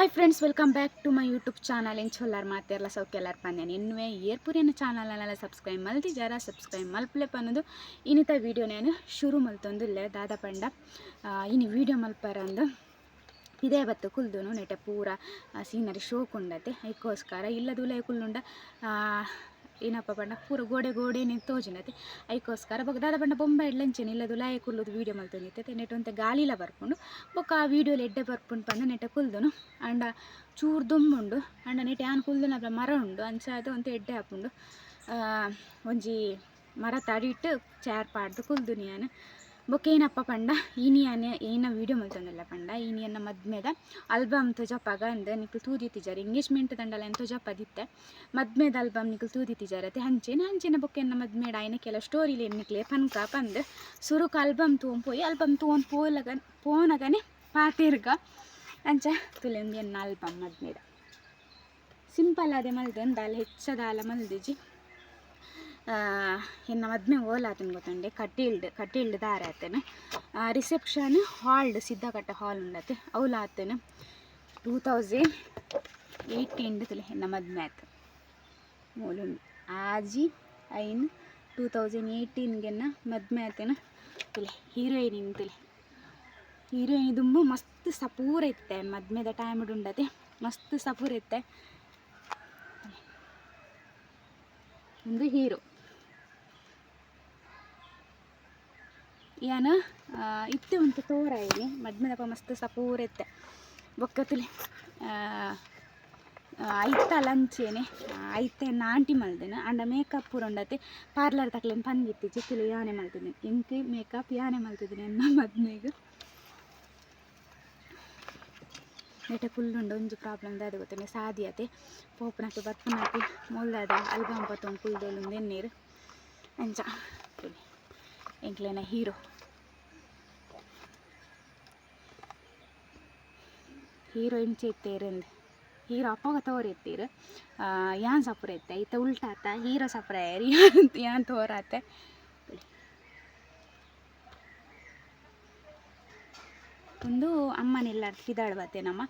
Hi friends, welcome back to my YouTube channel. ಎಂಚೊಲ್ಲಾರು ಮಾತೆಲ್ಲ ಸೌಖ್ಯಲ್ಲಾರು ಪಂದೇನೆ ಇನ್ನುವೇ ಏರ್ಪುರಿನ ಚಾನಲ್ನೆಲ್ಲ ಸಬ್ಸ್ಕ್ರೈಬ್ ಮಲ್ತಿಜಾರ ಸಬ್ಸ್ಕ್ರೈಬ್ ಮಲ್ಪಲೆ ಪನ್ನೋದು ಇನ್ನಿತ ವೀಡಿಯೋ ನಾನು ಶುರು ಮಲ್ತೊಂದು ಇಲ್ಲೇ ದಾದ ಪಂಡ ಇನ್ನು ವೀಡಿಯೋ ಮಲ್ಪರಂದು ಇದೇ ಬತ್ತು ಕುಲ್ದುನು ನೆಟ್ಟೆ ಪೂರ ಸೀನರಿ ಶೋಕ್ ಉಂಡತೆ ಅದಕ್ಕೋಸ್ಕರ ಇಲ್ಲದುಲೆ ಕುಲ್ಲುಂಡ ಏನಪ್ಪ ಪಂಡ ಪೂರ ಗೋಡೆನೇ ತೋಜಿನತೆ ಅದಕ್ಕೋಸ್ಕರ ಬೊಕ್ಕ ದಾದ ಪಂಡ ಬೊಂಬೆ ಇಡ್ಲಂಚೇನೆ ಇಲ್ಲದು ಲಾಯ ಕುಲ್ಲುದು ವೀಡಿಯೋ ಮಲ್ತೊಂದಿತ್ತೆ ನೆಟ್ಟು ಅಂತ ಗಾಳಿಲ ಬರ್ಕೊಂಡು ಬೊಕ್ಕ ಆ ವೀಡಿಯೋಲಿ ಎಡ್ಡೆ ಬರ್ಕೊಂಡು ಪಂದು ನೆಟ್ಟೆ ಕುಲ್ದುನು ಅಂಡ ಚೂರು ದುಮ್ಮುಂಡು ಅಂಡ ನೆಟ್ಟೆ ಆನ್ ಕುಲ್ದುನ ಮರ ಉಂಡು ಅಂಚಾದ ಅಂತ ಎಡ್ಡೆ ಹಾಕೊಂಡು ಒಂಜಿ ಮರ ತಡಿಟ್ಟು ಚಾರ್ ಪಾಡ್ದು ಕುಲ್ದುನಿ ನಾನು ಬೊಕ್ಕ ಏನಪ್ಪ ಪಂಡ ಈನಿಯನೆ ಏನ ವೀಡಿಯೋ ಮಲ್ತೊಂದಿಲ್ಲ ಪಂಡ ಈನಿಯನ್ನ ಮದ್ಮೆದ ಆಲ್ಬಮ್ ತುಜಪ್ಪಗ ಅಂದ ನಿಕ್ಲು ತೂದಿತ್ತಿಜಾರ ಎಂಗೇಜ್ಮೆಂಟ್ ದಂಡಲ ಎಂತ ತುಜಪ್ಪದಿತ್ತೆ ಮದ್ಮೆದ ಆಲ್ಬಮ್ ನಿಕ್ಲು ತೂದಿತ್ತಿಜಾರತೆ ಹಂಚೆನ ಬೊಕ್ಕ ಎನ್ನ ಮದ್ಮೆಡ ಆಯ್ನ ಕೆಲ ಸ್ಟೋರಿಲಿ ಎನ್ನಿಕ್ಲೆ ಪನ್ಕ ಪಂದು ಸುರುಕು ಆಲ್ಬಮ್ ತೂಂಪೋಯಿ ಆಲ್ಬಮ್ ತೂನ್ ಪೋನಗನೆ ಪಾತಿರ್ಗ ಅಂಚ ತುಲೆಂದು ಎನ್ನ ಆಲ್ಬಮ್ ಮದ್ಮೆದ ಸಿಂಪಲ್ ಅದೇ ಮಲ್ದೊಂದು ದಾಲ ಹೆಚ್ಚದಾಲ ಮಲ್ದಿಜಿ ಎನ್ನ ಮದ್ಮೆ ಓಲಾತನ ಗೊತ್ತಂಡೆ ಕಟೀಲ್ಡ್ ದಾರ ಆತನ ರಿಸೆಪ್ಷನ್ ಹಾಲ್ಡ್ ಸಿದ್ಧಕಟ್ಟ ಹಾಲ್ ಉಂಡತೆ ಅವಲಾತನ 2018 ತುಲೆ ಎನ್ನ ಮದ್ಮೆ ಆತ ಮೂಲುಂಡು ಆಜಿ ಐನ್ 2018 ಮದ್ಮೆ ಆತನ ತುಲೆ ಹೀರೋಯಿನ್ ತುಲೆ ಹೀರೋಯಿನ್ ದುಂಬು ಮಸ್ತ್ ಸಪೂರ ಇತ್ತೆ ಮದ್ಮೆದ ಟೈಮ್ ಉಂಡತೆ ಮಸ್ತ್ ಸಪೂರ ಇತ್ತೆ ಒಂದು ಹೀರೋ ಯಾನ ಇತ್ತೆ ಉಂಟು ತೋರಾಯಿನಿ ಮದ್ಮೆದಪ್ಪ ಮಸ್ತ್ ಸಪೂರ ಇತ್ತೆ ಬೊಕ್ಕತುಲಿ ಐತ ಲಂಚೇನೆ ಐತೆ ಆಂಟಿ ಮಲ್ದೇನೆ ಅಂಡ ಮೇಕಪ್ ಪೂರ ಉಂಡತೆ ಪಾರ್ಲರ್ ತಕ್ಲೇನು ಪಂದಿತ್ತು ಚಿತ್ತುಲು ಯಾನೆ ಮಲ್ತಿದ್ದೀನಿ ಎಂಕ್ ಮೇಕಪ್ ಯಾನೆ ಮಲ್ತಿದ್ದೀನಿ ಎನ್ನ ಮದ್ಮೆಗೆ ನೆಟ್ಟೆ ಫುಲ್ ಉಂಡು ಒಂಜಿ ಪ್ರಾಬ್ಲಮ್ ದಾದ ಗೊತ್ತೇನೆ ಸಾದಿಯತೆ ಪೋಪುನಕ್ಕೆ ಬತ್ತನಕ್ಕೆ ಮೊಲ್ದಾದ ಆಲ್ಬಮ್ ಪತ್ತೊಂದು ಕುಲ್ದೋಲು ಎನ್ನೀರು ಅಂಚ ಎಂಕ್ಲೇನ ಹೀರೋ ಇಂಚೆ ಇತ್ತೇರಂದು ಹೀರೋ ಅಪ್ಪಗ ತೋರಿತ್ತೀರು ಯಾನ್ ಸಪುರ ಇತ್ತೆ ಇತ್ತ ಉಲ್ಟಾತ ಹೀರೋ ಸಪುರ ಯಾನ್ ತೋರಾತೆ ಒಂದು ಅಮ್ಮನೆಲ್ಲ ಕಿದಾಡ್ಬತ್ತೆ ನಮ್ಮ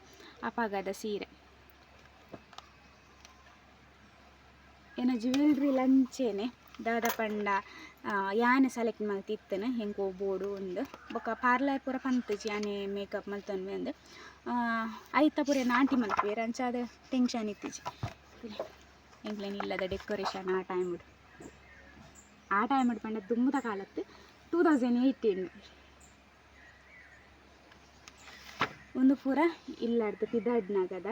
ಅಪಗದ ಸೀರೆ ಏನೋ ಜ್ಯುವೆಲ್ರಿ ಲಂಚೇನೆ ದಾದ ಪಂಡ ಯಾನೆ ಸೆಲೆಕ್ಟ್ ಮಲ್ತಿತ್ತನ ಹೆಂಗೋ ಬೋಡು ಒಂದು ಬೊಕ್ಕ ಪಾರ್ಲರ್ ಪೂರ ಪಂತಜಿ ಯಾನೆ ಮೇಕಪ್ ಮಲ್ತೊನ್ವೆ ಅಂದು ಐತ ಪೂರ ಆಂಟಿ ಮಲ್ಪೇರು ಅಂಚಾದ ಟೆನ್ಷನ್ ಇತ್ತಿಜಿ ಎಂಗ್ಲೇನು ಇಲ್ಲದ ಡೆಕೋರೇಷನ್ ಆ ಟೈಮ್ ಪಂಡ ದುಮ್ಮದ ಕಾಲತ್ತು 2018 ಒಂದು ಪೂರ ಇಲ್ಲಾರ್ದು ಪಿದಾಡ್ನಾಗದ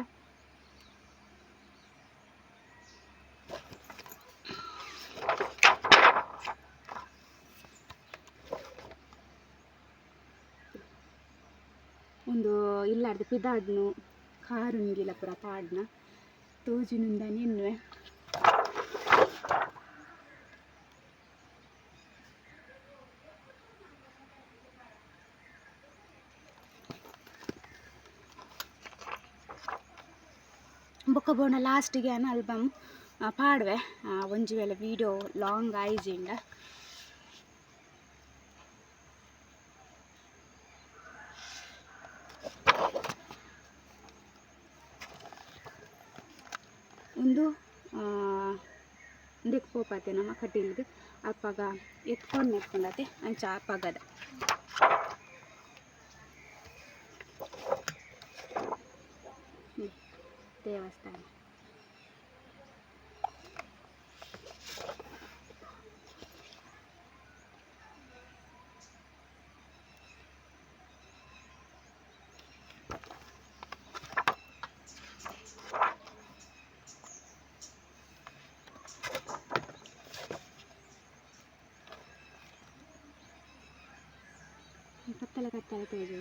ಒಂದು ಇಲ್ಲಾರ್ದು ಪಿದಾಡ್ನು ಕಾರುಂಗಿಲ್ಲ ಪೂರ ಪಾಡ್ನ ತೋಜಿನಿಂದ ನಿನ್ವೆ ಬೊಕ್ಕ ಬೋಣ ಲಾಸ್ಟಿಗೆ ಆಲ್ಬಮ್ ಪಾಡ್ವೆ ಒಂಜಿ ವೇಳೆ ವೀಡಿಯೋ ಲಾಂಗ್ ಆಯ್ಜಿಂಡ ಒಂದು ಇದಕ್ಕೆ ಪೋಪತ್ತೆ ನಮ್ಮ ಕಟೀಲ್ಗೆ ಅಪ್ಪಗ ಎತ್ಕೊಂಡತೆ ಅಂಚ ಅಪ್ಪಗದ ದೇವಸ್ಥಾನ ಕತ್ತಲೆ ತೋಜು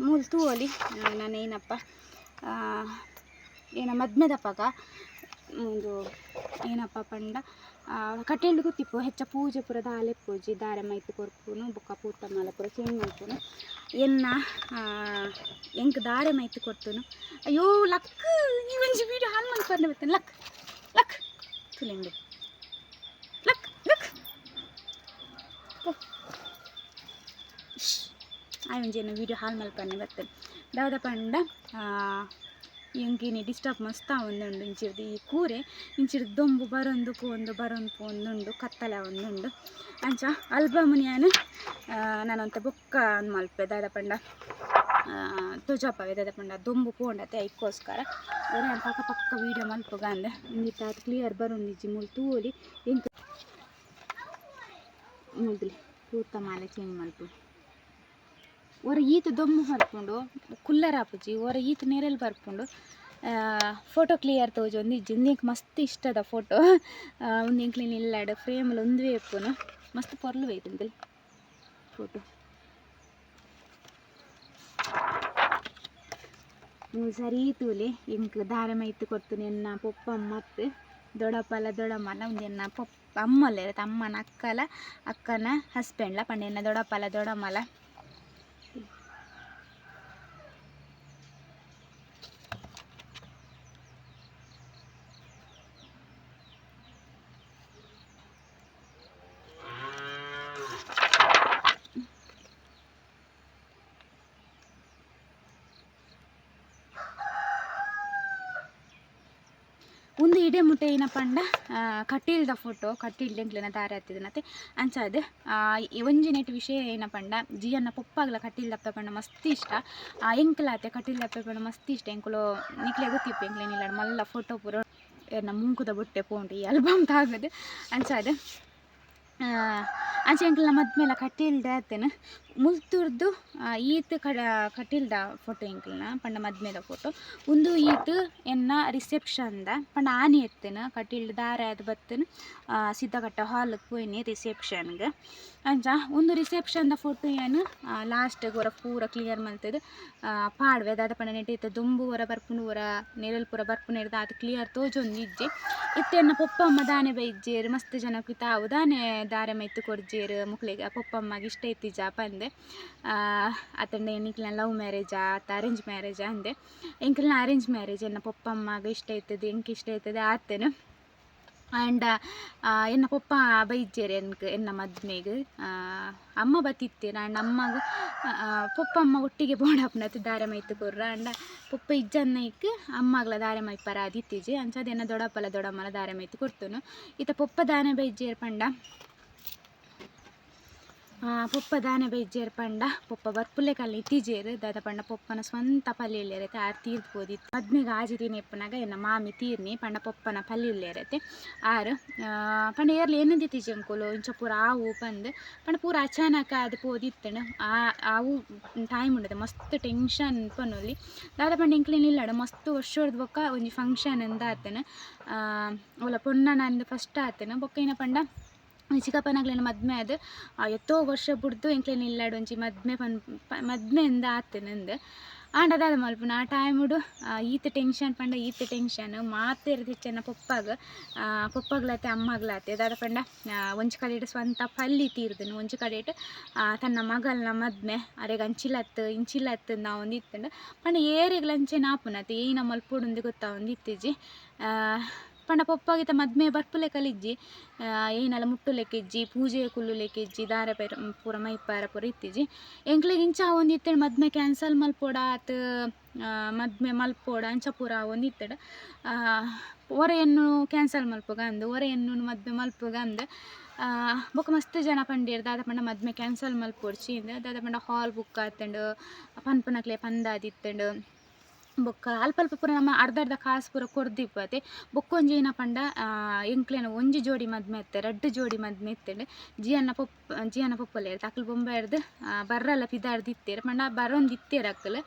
ಮೂಲು ತೂವಲಿ ನಾನು ಏನಪ್ಪ ಏನ ಮದ್ಮೆದಪ್ಪಗ ಒಂದು ಏನಪ್ಪ ಪಂಡ ಕಟೀಲ್ಡ್ ಗೊತ್ತಿಪ್ಪು ಹೆಚ್ಚ ಪೂಜೆ ಪೂರ ದಾಲೆ ಪೂಜೆ ದಾರೆ ಮೈತು ಕೊರ್ಪುನು ಬೊಕ್ಕ ಪೂತ ಮಾಲ ಪೂರ ಚೇಂಜ್ ಮಾಡ್ತುನು ಎನ್ನ ಎಂಕ್ ದಾರೆ ಮೈತು ಕೊಡ್ತುನು ಅಯ್ಯೋ ಲಕ್ ಈ ಒಂಜಿ ವೀಡಿಯೋ ಹಾನ್ ಮಲ್ಪರ್ನೆ ಬರ್ತೇನೆ ಲಕ್ ಲಕ್ ತುಲೆಂಡು ಲಕ್ ಲಕ್ ಒಂಜೇನು ವೀಡಿಯೋ ಹಾಲ್ ಮಲ್ಪನೆ ಬರ್ತದೆ ದಾದ ಪಂಡ ಎಂಕಿನಿ ಡಿಸ್ಟರ್ಬ್ ಮಸ್ತ್ ಆವೊಂದುಂಡು ಇಂಚಿರ್ದು ಈ ಕೂರೆ ಇಂಚಿರ್ದು ದೊಂಬು ಬರೊಂದು ಪೋಂದುಂಡು ಕತ್ತಲೆ ಒಂದುಂಡು ಅಂಚ ಆಲ್ಬಮ್ನ ನಾನೊಂತ ಬೊಕ್ಕ ಮಲ್ಪೆ ದಾದ ಪಂಡ ತೋಜಪವೆ ದಾದ ಪಂಡ ದೊಂಬು ಪೋಂಡತೆ ಐಕ್ಕೋಸ್ಕರ ಒರ ಪಕ್ಕ ವೀಡಿಯೋ ಮಲ್ಪಗ ಅಂದೆ ಇಂಜಿತ್ತ ಅದು ಕ್ಲಿಯರ್ ಬರೊಂದಿಜ್ಜಿ ಮೂಲು ತೂಲಿ ಎಂಕ ಮುದ್ಲಿ ಪೂರ್ತ ಮಾಲೆ ಚೇಂಜ್ ಮಲ್ಪು ಒರ ಈತ ದೊಂಬು ಬರ್ಪುಂಡು ಕುಲ್ಲರ್ ಆಪುಜಿ ಒರ ಈತ ನೆರಲ್ ಬರ್ಪುಂಡು ಫೋಟೋ ಕ್ಲಿಯರ್ ತೋಜೊಂದು ಇಜ್ಜಿ ಇಂದೆಂಕ್ ಮಸ್ತ್ ಇಷ್ಟದ ಫೋಟೋ ಒಂದು ಎಂಕ್ಲಿನ ಇಲ್ಲಾಡು ಫ್ರೇಮಲ್ಲಿ ಒಂದುವೇ ಎಪ್ಪುನು ಮಸ್ತ್ ಪೊರ್ಲು ಬೈತಂಕಲ್ ಫೋಟೋ ನೀವು ಸರಿ ತೂಲೆ ಎಂಕ್ ದಾರ ಮೈತು ಕೊಡ್ತೀನಿ ಎನ್ನ ಪೊಪ್ಪಮ್ಮ ಮತ್ತು ದೊಡ್ಡಮ್ಮನ ಒಂದು ಎನ್ನ ಅಮ್ಮಲ್ಲ ಇರುತ್ತೆ ಅಮ್ಮನ ಅಕ್ಕನ ಹಸ್ಬೆಂಡ್ಲ ಪಂಡ ಎನ್ನ ದೊಡ್ಡಮ್ಮಲ ಒಂದು ಇಡೆ ಮುಟ್ಟೆ ಏನ ಪಂಡ ಕಟೀಲ್ದ ಫೋಟೋ ಕಟೀಲ್ದ ಎಂಕ್ಲಿನ ದಾರಿ ಹತ್ತಿದನತ್ತೆ ಅಂಚಾದ ಒಂಜಿ ನೆಟ್ ವಿಷಯ ಏನ ಪಂಡ ಜಿಯನ್ನ ಪೊಪ್ಪಾಗ್ಲ ಕಟೀಲ್ ದಪ್ಪ ಪಂಡ ಮಸ್ತ್ ಇಷ್ಟ ಎಂಕ್ಲಾತೆ ಕಟೀಲ್ ದಪ್ಪ ಪಂಡ ಮಸ್ತ್ ಇಷ್ಟ ಎಂಕುಲು ನಿಕ್ಲೆ ಗೊತ್ತಿಪ್ಪು ಎಂಕ್ಲೇನು ಇಲ್ಲ ಮಲ್ಲ ಫೋಟೋ ಪೂರ ಎನ್ನ ಮುಂಕುದ ಬುಟ್ಟೆ ಪೋಂಡು ಈ ಆಲ್ಬಮ್ ತಾಗದು ಅಂಚಾದ ಅಂಚೆ ಎಂಕ್ಲ ಮದ್ಮೇಲೆ ಕಟೀಲ್ದ ಆತೇನು ಮುಲ್ತುರ್ದು ಈತ್ ಕಟೀಲ್ದ ಫೋಟೋ ಎಂಕ್ಲನ ಪಂಡ ಮದ್ಮೇದ ಫೋಟೋ ಒಂದು ಈತ್ ಎನ್ನ ರಿಸೆಪ್ಷನ್ದ ಪಂಡ ಆನೆ ಎತ್ತೇನು ಕಟೀಲ್ದ ದಾರ ಅದು ಬತ್ತೇನು ಸಿದ್ದಗಟ್ಟ ಹಾಲ್ಗೆ ಪೋಯ್ನಿ ರಿಸೆಪ್ಷನ್ಗೆ ಅಂಚ ಒಂದು ರಿಸೆಪ್ಷನ್ದ ಫೋಟೋ ಏನು ಲಾಸ್ಟ್ಗೆ ಹೊರ ಪೂರ ಕ್ಲಿಯರ್ ಮಲ್ತದು ಪಾಡ್ವೆ ದಾದ ಪಂಡ ನೆಟ್ಟಿತ್ತು ದುಂಬು ಹೊರ ಬರ್ಪುಂಡು ಹೊರ ನೆರಲ್ ಪೂರ ಬರ್ಪುನ ಹಿಡ್ದು ಅದು ಕ್ಲಿಯರ್ ತೋಜೊಂದು ಇಜ್ಜಿ ಇತ್ತೇನ ಪೊಪ್ಪಮ್ಮ ದಾನೆ ಬೈಜ್ಜೇರು ಮಸ್ತ್ ಜನಕ್ಕೆ ತಾವು ದಾನೆ ದಾರೆ ಮೈತು ಕೊಡ್ಜೇರು ಮುಕ್ಳಿಗೆ ಪೊಪ್ಪಮ್ಮಗೆ ಇಷ್ಟ ಇತ್ತಿಜ ಪಂದೆ ಅತಂಡ ಎನ್ನಿಕ್ಲ ಲವ್ ಮ್ಯಾರೇಜಾ ಅತ್ತ ಅರೇಂಜ್ ಮ್ಯಾರೇಜಾ ಅಂದೆ ಎಂಕ್ಲನ ಅರೇಂಜ್ ಮ್ಯಾರೇಜ್ ಎನ್ನ ಪೊಪ್ಪಮ್ಮಗೆ ಇಷ್ಟ ಇರ್ತದೆ ಎಂಕ್ ಇಷ್ಟ ಇರ್ತದೆ ಆತೇನು ಆ್ಯಂಡ್ ಎನ್ನ ಪೊಪ್ಪ ಬೈಜ್ಜೇರು ಎನ್ನ ಮದ್ಮೆಗೆ ಅಮ್ಮ ಬತ್ತಿತ್ತೇನು ಆ್ಯಂಡ್ ಅಮ್ಮಗೆ ಪೊಪ್ಪಮ್ಮ ಒಟ್ಟಿಗೆ ಬೋಡಪ್ಪನತ್ತು ದಾರೆ ಮೈತು ಕೊರ್ರ ಆ್ಯಂಡ್ ಪೊಪ್ಪ ಇಜ್ಜನ್ನೈಕ್ ಅಮ್ಮಗ್ಲ ದಾರೆ ಮೈಪರ ಆದಿತ್ತೀಜಿ ಅಂಚದ ಎನ್ನ ದೊಡ್ಡಮ್ಮಲ ದಾರೆ ಮೈತು ಕೊಡ್ತನು ಈತ ಪೊಪ್ಪ ದಾನೆ ಬೈಜ್ಜೇರು ಪಂಡ ಪೊಪ್ಪ ದಾನೆ ಬೈಜ್ಜೇರು ಪಂಡ ಪೊಪ್ಪ ಬರ್ಪುಲ್ಲೆ ಕಲ್ಲು ಇತ್ತಿಜೇರು ದಾದ ಪಂಡ ಪೊಪ್ಪನ ಸ್ವಂತ ಪಲ್ಲೆಲ್ಲೈತೆ ಆರು ತೀರ್ದು ಹೋದಿತ್ತು ಮದ್ಮೆಗೆ ಆಜಿದೀನಿ ಎಪ್ಪನಾಗ ಎನ್ನ ಮಾಮಿ ತೀರ್ನಿ ಪಂಡ ಪೊಪ್ಪನ ಪಲ್ಲೆಲ್ಲೈತೆ ಆರು ಪಂಡ ಏರ್ಲಿ ಏನಂದು ಇತ್ತೀಜಿ ಅಂಕೋಲು ಇಂಚ ಪೂರ ಆವು ಪಂದು ಪಂಡ ಪೂರ ಅಚಾನಕ ಅದು ಪೋದಿತ್ತನು ಆವು ಟೈಮ್ ಉಂಡದೆ ಮಸ್ತ್ ಟೆನ್ಷನ್ ಪನ್ನೊಲಿ ದಾದ ಪಂಡ ಇಂಕ್ಲೇನು ಇಲ್ಲಾಡು ಮಸ್ತ್ ವರ್ಷದ ಬೊಕ್ಕ ಒಂಜಿ ಫಂಕ್ಷನ್ ಅಂದ ಆತನು ಅವಳ ಪೊನ್ನನಂದು ಫಸ್ಟ್ ಆತನು ಬೊಕ್ಕ ಏನ ಪಂಡ ಚಿಕ್ಕಪ್ಪನಾಗ್ಲೇನು ಮದ್ಮೆ ಅದು ಎತ್ತೋ ವರ್ಷ ಬಿಡ್ದು ಎಂಕ್ಲೇನು ಇಲ್ಲಾಡು ಒಂಜಿ ಮದ್ಮೆಯಿಂದ ಆತನಂದು ಆಂಡದಾದ ಮಲ್ಪುನ ಆ ಟೈಮುಡು ಈತ ಟೆನ್ಷನ್ ಪಂಡ ಈತ ಟೆನ್ಷನ್ ಮಾತೇರ್ದು ಹೆಚ್ಚನ ಪೊಪ್ಪಗ್ಲತೆ ಅಮ್ಮಗ್ಲತೆ ದಾದ ಪಂಡ ಒಂಜಿ ಕಡೆಟ್ ಸ್ವಂತ ಪಲ್ಲಿ ತೀರ್ದನು ಒಂಜಿ ಕಡೆಟ್ ತನ್ನ ಮಗಲ್ನ ಮದ್ಮೆ ಅರೆಗ ಇಂಚಿಲತ್ತು ನಾ ಒಂದು ಇತ್ತಂಡು ಪಂಡ ಏರಿಗ್ಲಂಚೆ ನಾಪುನತೆ ಏನ ಮಲ್ಪೊಡುಂದು ಗೊತ್ತಾ ಒಂದು ಇತ್ತಿಜಿ ಪಂಡ ಪೊಪ್ಪಗಿತ ಮದ್ಮೆ ಬರ್ಪುಲೆ ಕಲಿಜ್ಜಿ ಏನೆಲ್ಲ ಮುಟ್ಟು ಲೆಕ್ಕಿಜ್ಜಿ ಪೂಜೆ ಕುಲ್ಲು ಲೆಕ್ಕಿಜ್ಜಿ ದಾರ ಪೂರ ಮೈಪಾರ ಪೂರ ಇತ್ತಿಜ್ಜಿ ಎಂಕ್ಲಿಗೆ ಇಂಚ ಒಂದು ಇತ್ತೇಳು ಮದ್ಮೆ ಕ್ಯಾನ್ಸಲ್ ಮಲ್ಪೋಡ ಆತು ಮದ್ಮೆ ಮಲ್ಪೋಡ ಅಂಚ ಪೂರ ಒಂದು ಇತ್ತೇಳು ಒರೆಯನ್ನು ಕ್ಯಾನ್ಸಲ್ ಮಲ್ಪೋಗ ಅಂದು ಒರೆಯನ್ನು ಮದ್ಮೆ ಮಲ್ಪೋಗ ಅಂದು ಬೊಕ್ಕ ಮಸ್ತ್ ಜನ ಪಂಡೇರು ದಾದ ಪಂಡ ಮದ್ಮೆ ಕ್ಯಾನ್ಸಲ್ ಮಲ್ಪೋಡ್ಚಿ ದಾದ ಪಂಡ ಹಾಲ್ ಬುಕ್ ಆತಂಡು ಪನ್ಪುನಕ್ಲೆ ಪಂದಾದಿತ್ತಂಡು ಬೊಕ್ಕ ಅಲ್ಪ ಪೂರ ನಮ್ಮ ಅರ್ಧ ಕಾಸು ಪೂರ ಕೊರ್ದಿಪ್ಪತೆ ಬೊಕ್ಕೊಂಜಿ ಏನ ಪಂಡ ಎಂಕ್ಲೇನ ಒಂಜಿ ಜೋಡಿ ಮದ್ಮೆ ಇತ್ತೆ 2 ಜೋಡಿ ಮದ್ಮೆ ಇತ್ತಂಡು ಜಿಯನ್ನ ಪೊಪ್ಪಲೆ ಇರ್ತೆ ಅಕ್ಕಲು ಬೊಂಬೆ ಹಿಡ್ದು ಬರ್ರಲ್ಲ ಪಿದಾರ್ದು ಇತ್ತೇರು ಪಂಡ ಬರೊಂದು ಇತ್ತೇರು ಅಕ್ಕಲು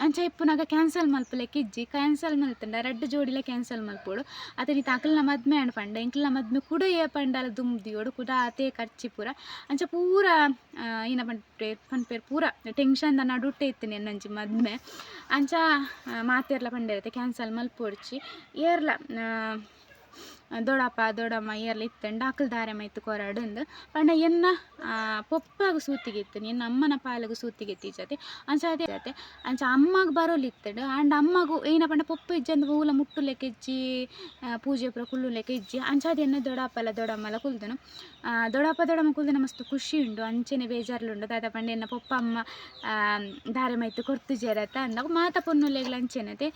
ಅಂಚ ಇಪ್ಪುನಾಗ ಕ್ಯಾನ್ಸಲ್ ಮಲ್ಪಲೆಕ್ಕೆ ಇಜ್ಜಿ ಕ್ಯಾನ್ಸಲ್ ಮಲ್ತಂಡ 2 ಜೋಡಿಲೆ ಕ್ಯಾನ್ಸಲ್ ಮಲ್ಪೋಡು ಅತನಿತ ಅಕ್ಕಲ್ನ ಮದ್ಮೆ ಅಣ್ಣ ಪಂಡ ಎಂಕ್ಲನ ಮದ್ಮೆ ಕುಡ ಏ ಪಂಡಲ ದುಂಬ್ದಿಯೋಡು ಕುಡ ಆತೆ ಖರ್ಚಿ ಪೂರ ಅಂಚ ಪೂರ ಏನ ಪನ್ಪೇರು ಪೂರ ಟೆನ್ಷನ್ದ ನಡುಟ್ಟೆ ಇತ್ತು ನೆನ್ನಂಚಿ ಮದ್ಮೆ ಅಂಚ ಮಾತೆರ್ಲ ಪಂಡ ಇರುತ್ತೆ ಕ್ಯಾನ್ಸಲ್ ಮಲ್ಪೊಡ್ಚಿ ಏರ್ಲ ದೊಡಪ್ಪ ದೊಡಮ್ಮ ಏರ್ಲ ಇತ್ತಂಡು ಆಕಲ್ ದಾರೆ ಮೈತ್ ಕೊರಡುಂದು ಪಂಡ ಎನ್ನ ಪೊಪ್ಪಾಗ ಸೂತಿಗಿತ್ತು ಎನ್ನ ಅಮ್ಮನ ಪಾಲಿಗೆ ಸೂತಿಗೆತ್ತಿಜತೆ ಅಂಚಾದೆ ಜತೆ ಅಂಚ ಅಮ್ಮಗ ಬರೋಲಿತ್ತಂಡು ಆಂಡ ಅಮ್ಮಗೂ ಏನ ಪಂಡ ಪೊಪ್ಪು ಇಜ್ಜಂದು ಊಲ ಮುಟ್ಟು ಲೆಕ್ಕ ಇಜ್ಜಿ ಪೂಜೆ ಪುರ ಕುಲ್ಲು ಲೆಕ್ಕ ಇಜ್ಜಿ ಅಂಚಾದೆ ಎನ್ನ ದೊಡಪ್ಪಲ ದೊಡಮ್ಮಲ ಕುಲ್ದನು ದೊಡಪ್ಪ ದೊಡಮ್ಮ ಕುಲ್ದನ ಮಸ್ತ್ ಖುಷಿ ಉಂಡು ಅಂಚೆನೆ ಬೇಜಾರ್ಲುಂಡು ದಾದ ಪಂಡ ಎನ್ನ ಪೊಪ್ಪ ಅಮ್ಮ ದಾರೆ ಮೈತ್ ಕೊರ್ತುಜೇರತ್ತ ಅಂದಾಗ ಮಾತ ಪೊನ್ನುಲೆಗ್ಲ ಅಂಚೆನತೆ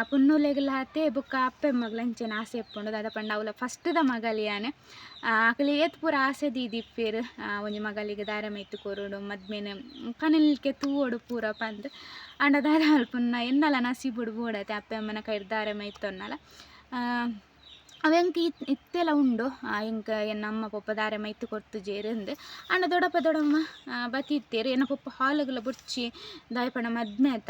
ಪೊನ್ನುಲೆಗ್ಲ ಹತ್ತೆ ಬೊಕ್ಕ ಅಪ್ಪೆಮ್ಮಗ್ಲ ಅಂಚೆನ ಆಸೆ ಎಪ್ಪುಂಡು ದಾದ ಪಂಡ ಅವಳ ಫಸ್ಟ್ದ ಮಗಲಿಯಾನೆ ಆಕಲಿ ಏತ್ ಪೂರ ಆಸೆ ದೀದಿಪ್ಪೇರು ಒಂಜಿ ಮಗಲಿಗೆ ದಾರ ಮೈತ್ ಕೊರೋಡು ಮದ್ಮೇನೆ ಕನಲ್ಕೆ ತೂವೋಡು ಪೂರ ಪಂದ್ ಅಂಡ ದಾರ ಮಲ್ಪುನ್ನ ಎನ್ನಲ ನಸೀಬುಡು ಬೋಡತೆ ಅಪ್ಪ ಅಮ್ಮನ ಕೈಡ್ ದಾರ ಮೈತೊನ್ನಲ ಅವ ಎಂಕ್ ಇತ್ತೆಲ್ಲ ಉಂಡು ಎಂಕ ಎನ್ನ ಅಮ್ಮ ಪೊಪ್ಪ ದಾರೆ ಮೈತ್ ಕೊರ್ತುಜೇರಂದು ಅಂಡ ದೊಡಪ್ಪ ದೊಡಮ್ಮ ಬತ್ತಿತ್ತೇರು ಎನ್ನ ಪೊಪ್ಪ ಹಾಲುಗಳ ಬುಡ್ಚಿ ದಾಯಪಣ ಮದ್ಮೆತ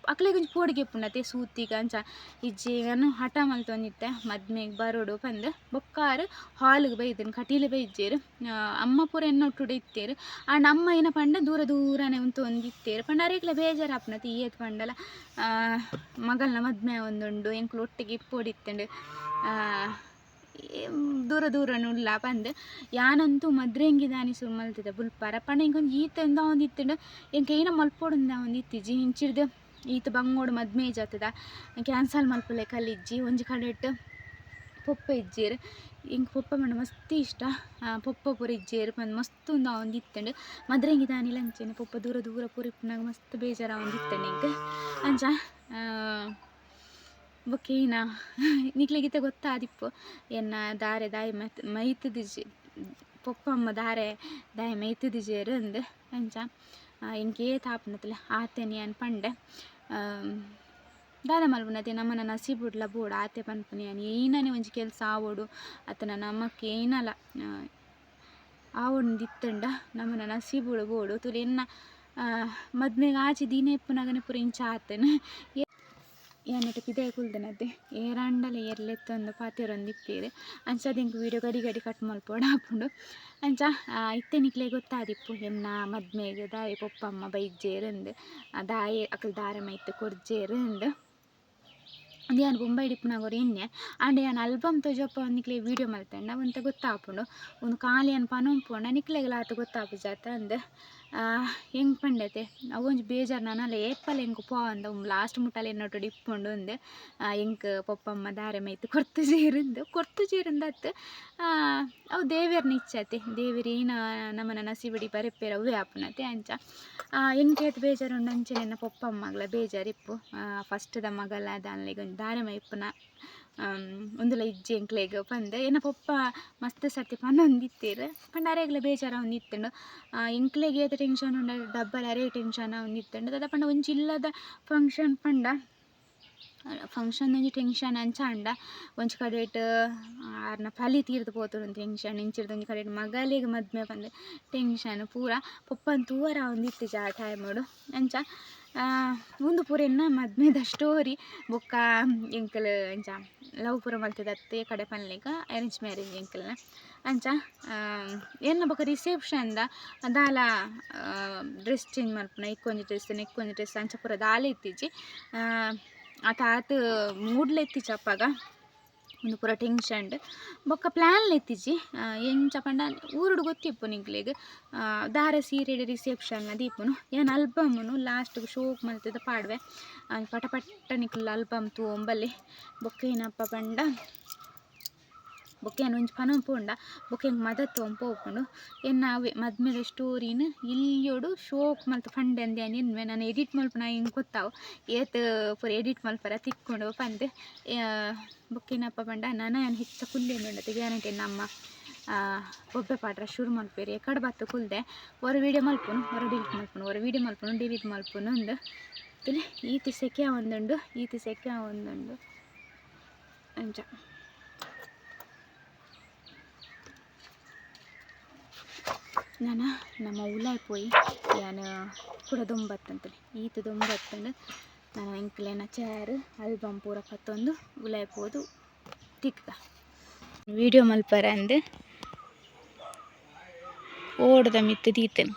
ಅಕ್ಲೆಗೊಂಜಿ ಪೋಡಿಗೆ ಪುಣ್ಣತೆ ಸೂತಿಗ ಅಂಚ ಇಜ್ಜಿ ನಾನು ಹಠ ಮಲ್ತೊಂದಿತ್ತೆ ಮದ್ಮೆಗೆ ಬರೋಡು ಪಂದು ಬೊಕ್ಕಾರು ಹಾಲಿಗೆ ಬೈದನು ಕಟೀಲು ಬೈಜ್ಜೇರು ಅಮ್ಮ ಪೂರ ಎನ್ನೊಟ್ಟುಡೆ ಇತ್ತೇರು ಅಂಡ ಅಮ್ಮ ಏನ ಪಂಡ ದೂರ ದೂರನೇ ಉಂಟು ಒಂದಿತ್ತೇರು ಪಂಡ ಅರೇಕ್ಲೆ ಬೇಜಾರು ಆಪುನತಿ ಏತ್ ಪಂಡಲ ಮಗಲ್ನ ಮದ್ಮೆ ಒಂದುಂಡು ಎಂಕ್ಲು ಒಟ್ಟಿಗೆ ಇಪ್ಪೋಡಿತ್ತಂಡು ದೂರ ದೂರನುಲ್ಲ ಪಂದು ಯಾನಂತೂ ಮದ್ರೆಂಗಿದಾನಿ ಸುಮ್ಮಲ್ತಿದ್ದೆ ಬುಲ್ಪಾರ ಪಂಡ ಇಂಕೊಂದು ಈತ ಒಂದಿತ್ತಂಡು ಎಂಕ ಏನ ಮಲ್ಪೋಡುಂದ ಒಂದಿತ್ತಿಜ್ಜಿ ಹಿಂಚಿಡ್ದು ಈತ ಬಂಗೋಡು ಮದ್ಮೆ ಜಾತದ ಕ್ಯಾನ್ಸಲ್ ಮಲ್ಪಲೆ ಕಲಿಜ್ಜಿ ಒಂಜಿ ಕಡೆಟ್ ಪೊಪ್ಪ ಇಜ್ಜೇರು ಇಂಕ ಪೊಪ್ಪ ಮಂಡ ಮಸ್ತ್ ಇಷ್ಟ ಪೊಪ್ಪ ಪೂರ ಇಜ್ಜೇರು ಪಂದು ಮಸ್ತ್ ಒಂದಿತ್ತಂಡು ಮದ್ರೆಂಗಿದಾನಿ ಲಂಚೆನೆ ಪೊಪ್ಪ ದೂರ ದೂರ ಪೂರ ಇಪ್ಪನಾಗ ಮಸ್ತ್ ಬೇಜಾರ ಒಂದಿತ್ತಂಡು ಇಂಕ ಅಂಚ ಬೊಕ್ಕೇನ ನಿಕ್ಲೆಗಿತ ಗೊತ್ತಾದಿಪ್ಪು ಎನ್ನ ದಾರೆ ದಾಯಿ ಮೈತುದಿಜಿ ಪೊಪ್ಪ ಅಮ್ಮ ದಾರೆ ದಾಯಿ ಮೈತುದಿಜೇರು ಅಂದು ಅಂಚ ಇಂಕೇ ತಾಪನತಲೆ ಆತೆನಿ ಅನ್ ಪಂಡೆ ದಾದ ಮಲ್ಪುನತೆ ನಮ್ಮನ ನಸೀಬುಡ್ಲ ಬೋಡು ಆತೆ ಪನ್ಪುನಿ ಅನಿ ಏನನೇ ಒಂಜಿ ಕೆಲಸ ಆವೋಡು ಅತನ ನಮ್ಮಕ್ಕೆ ಏನಲ ಆವೊಂದಿತ್ತಂಡ ನಮ್ಮನ ನಸೀಬುಡು ಬೋಡು ತುಲೆ ಎನ್ನ ಮದ್ಮೆಗೆ ಆಚೆ ದೀನ ಎಪ್ಪುನಗನೆ ಪೂರ ಇಂಚ ಆತೇನೆ ಏನಿಟ್ಟು ಪಿದೆ ಕುಲ್ದನದ್ದೆ ಏರಂಡಲ ಏರ್ಲೆತ್ತೊಂದು ಪಾತೆರೊಂದು ಇಪ್ಪೇರು ಅಂಚ ಇಂಕ ವೀಡಿಯೋ ಗಡಿ ಗಡಿ ಕಟ್ ಮಲ್ಪೋಡು ಹಾಪುಂಡು ಅಂಚ ಇತ್ತೆ ನಿಕ್ಲೆ ಗೊತ್ತಾದಿಪ್ಪು ಎನ್ನ ಮದ್ಮೆಗೆ ದಾಯಿ ಪೊಪ್ಪಮ್ಮ ಬೈಜ್ಜೇರಂದು ದಾಯಿ ಅಕಲ್ ದಾರ ಮೈತ್ ಕೊರ್ಜೇರು ಅಂದು ಯಾನು ಬೊಂಬೈ ಡಿಪ್ಪುನಾಗೋರು ಎಣ್ಣೆ ಅಂಡ್ ಯಾನು ಆಲ್ಬಮ್ ತೋಜಪ್ಪ ನಿಕ್ಲೆ ವೀಡಿಯೋ ಮಲ್ತಂಡ ಒಂತ ಗೊತ್ತಾಪುಂಡು ಒಂದು ಕಾಲಿಯನ್ ಪನೊಂಪುಂಡ ನಿಕ್ಲೆಗ್ಲ ಆತ ಗೊತ್ತಾಪು ಜಾತ ಅಂದು ಹೆಂಗೆ ಪಂಡತೆ ಅವೊಂಜಿ ಬೇಜಾರು ನಾನಲ್ಲ ಏಪಲ್ಲ ಹೆಂಗೆ ಪೋ ಅಂದ ಲಾಸ್ಟ್ ಮುಟ್ಟಲ್ಲಿ ಎನ್ನೊಟ್ಟು ಇಪ್ಪುಂಡು ಅಂದೆ ಹೆಂಗೆ ಪೊಪ್ಪಮ್ಮ ದಾರೆ ಮೈತ್ ಕೊರ್ತುಜೇರಿಂದ ಅತ್ತು ಅವು ದೇವೇರ್ನ ಇಚ್ಛತೆ ದೇವೇರು ಏನ ನಮ್ಮನ ನಸೀಬಡಿ ಬರೆಪ್ಪೇರ ಅವೇ ಆಪುನತೆ ಅಂಚ ಹೆಂಗೆ ಬೇಜಾರು ಉಂಡು ಅಂಚೆ ನನ್ನ ಪೊಪ್ಪಮ್ಮಗ್ಲ ಬೇಜಾರು ಇಪ್ಪು ಫಸ್ಟ್ದ ಮಗಲ ದಾನ್ಲೆಗೊಂದು ದಾರೆ ಮೈಪುನ ಒಂದುಲ ಇಜ್ಜಿ ಎಂಕ್ಲೆಗ್ ಪಂದು ಏನ ಪೊಪ್ಪ ಮಸ್ತ್ ಸರ್ತಿ ಪನ್ನೊಂದಿತ್ತೇರು ಪಂಡ ಅರೆಗ್ಲ ಬೇಜಾರ ಒಂದಿತ್ತಂಡು ಎಂಕ್ಲೆಗ್ ಏತ ಟೆನ್ಷನ್ ಉಂಡ ಡಬ್ಬಲ್ ಅರೆ ಟೆನ್ಷನ್ ಒಂದಿತ್ತಂಡು ದಾದ ಪಂಡ ಒಂಜಿ ಇಲ್ಲದ ಫಂಕ್ಷನ್ ಪಂಡ ಫಂಕ್ಷನ್ ಒಂಜಿ ಟೆನ್ಷನ್ ಅಂಚ ಅಂಡ ಒಂಜಿ ಕಡೆಟ್ ಆರ್ನ ಫಲಿ ತೀರ್ದು ಪೋತುಡು ಟೆನ್ಷನ್ ಇಂಚಿರ್ದು ಒಂಜಿ ಕಡೆಟ್ ಮಗಲಿಗೆ ಮದ್ಮೆ ಪಂದು ಟೆನ್ಷನ್ ಪೂರ ಪೊಪ್ಪನ್ ತೂವರ ಒಂದಿತ್ತು ಆ ಟೈಮಡು ಅಂಚ ಮುಂದು ಪೂರ ಎನ್ನ ಮದ್ಮೆದ ಸ್ಟೋರಿ ಬೊಕ್ಕ ಎಂಕಲ್ ಅಂಚ ಲವ್ ಪೂರ ಮಲ್ತದತ್ತೆ ಕಡೆ ಪನ್ಲೆಗ ಅರೇಂಜ್ ಮ್ಯಾರೇಜ್ ಎಂಕಲ್ನ ಅಂಚ ಎನ್ನ ಬೊಕ್ಕ ರಿಸೆಪ್ಷನ್ದ ದಾಲ ಡ್ರೆಸ್ ಚೇಂಜ್ ಮಲ್ಪುನ ಇಕ್ಕೊಂಜಿ ಡ್ರೆಸ್ ಅಂಚ ಪೂರ ದಾಲ ಇತ್ತಿಜ್ಜಿ ಆತ ಮೂಡ್ಲ ಎತ್ತಿಜಿ ಅಪ್ಪಗ ಒಂದು ಪೂರ ಟೆನ್ಷನ್ ಬೊಕ್ಕ ಪ್ಲ್ಯಾನ್ ಎತ್ತಿಜಿ ಎಂಚ ಪಂಡ ಊರುಡು ಗೊತ್ತಿಪ್ಪು ನಿಕ್ಲೆಗ್ ದಾರ ಸೀರೆಡ್ ರಿಸೆಪ್ಷನ್ನ ದೀಪುನು ಏನು ಆಲ್ಬಮ್ನು ಲಾಸ್ಟ್ಗೆ ಶೋಕ್ ಮಲ್ತದ ಪಾಡ್ವೆ ಪಟ ಪಟ್ಟ ನಿಕ್ಲು ಆಲ್ಬಮ್ ತೂಂಬಲ್ಲಿ ಬೊಕ್ಕ ಏನಪ್ಪ ಪಂಡ ಬೊಕ್ಕ ಏನು ಒಂಜಿ ಪನೊಂಪುಂಡ ಬೊಕ್ಕ ಹೆಂಗೆ ಮದ ತೊಂಪೋಪುಂಡು ಎನ್ನ ಅವೇ ಮದ್ಮೆದ ಸ್ಟೋರಿನ ಇಲ್ಲಿಯೋಡು ಶೋಕ್ ಮಲ್ತು ಪಂಡೆ ಅಂದೆ ನಿನ್ವೆ ನಾನು ಎಡಿಟ್ ಮಲ್ಪುನ ಹಿಂಗೆ ಗೊತ್ತಾವು ಏತ್ ಪೂರ ಎಡಿಟ್ ಮಲ್ಪರ ತಿಕ್ಕೊಂಡು ಪಂದು ಬೊಕ್ಕ ಏನಪ್ಪ ಪಂಡ ನಾನು ಹೆಚ್ಚ ಕುಲ್ಲೇನು ಗ್ಯಾರಂಟಿ ನಮ್ಮ ಒಬ್ಬೆ ಪಾಡ್ರ ಶುರು ಮಲ್ಪೇರಿ ಕಡೆ ಬತ್ತು ಕುಲ್ದೆ ಹೊರ ವೀಡಿಯೋ ಮಲ್ಪುನು ಹೊರ ಡಿಲೀಟ್ ಮಲ್ಪುನು ಹೊರ ವೀಡಿಯೋ ಮಲ್ಪುನು ಡಿಲೀಟ್ ಮಲ್ಪುನು ಒಂದು ಈತಿ ಸೆಕೆ ಒಂದುಂಡು ಅಂಚ ನಾನು ನಮ್ಮ ಉಲಾಯ್ ಪೋಯಿ ಯಾನು ಕೂಡ ದೊಂಬತ್ತಂತೇಳಿ ಈತ ದೊಂಬತ್ತಂಡು ನಾನು ಎಂಕ್ಲೇನ ಚೇರು ಆಲ್ಬಮ್ ಪೂರ ಪತ್ತೊಂದು ಉಲಾಯ್ ಪೋದು ತಿಕ್ಕ ವೀಡಿಯೋ ಮಲ್ಪರ ಅಂದು ಓಡ್ದ ಮಿತ್ತು ದೀತೇನು